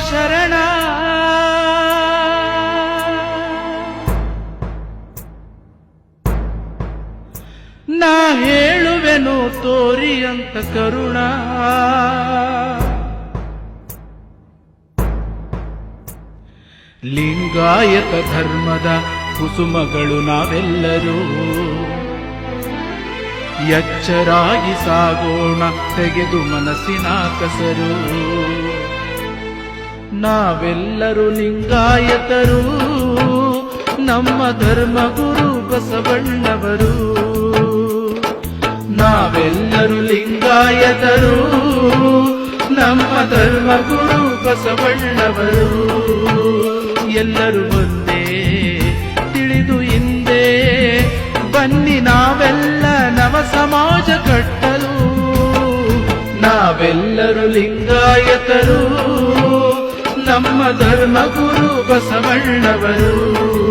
ಶರಣ ನಾ ಹೇಳುವೆನು ತೋರಿ ಅಂತ ಕರುಣ ಲಿಂಗಾಯತ ಧರ್ಮದ ಕುಸುಮಗಳು ನಾವೆಲ್ಲರೂ ಎಚ್ಚರಾಗಿ ಸಾಗೋಣ ತೆಗೆದು ಮನಸ್ಸಿನ ಕಸರು ನಾವೆಲ್ಲರೂ ಲಿಂಗಾಯತರು ನಮ್ಮ ಧರ್ಮಗುರು ಬಸವಣ್ಣವರು ನಾವೆಲ್ಲರೂ ಲಿಂಗಾಯತರು ನಮ್ಮ ಧರ್ಮಗುರು ಬಸವಣ್ಣವರು ಎಲ್ಲರೂ ಒಂದೇ ತಿಳಿದು ಹಿಂದೆ ಬನ್ನಿ ನಾವೆಲ್ಲ ನವ ಸಮಾಜ ಕಟ್ಟಲು ನಾವೆಲ್ಲರೂ ಲಿಂಗಾಯತರು ನಮ್ಮ ಧರ್ಮಗುರು ಬಸವಣ್ಣವರು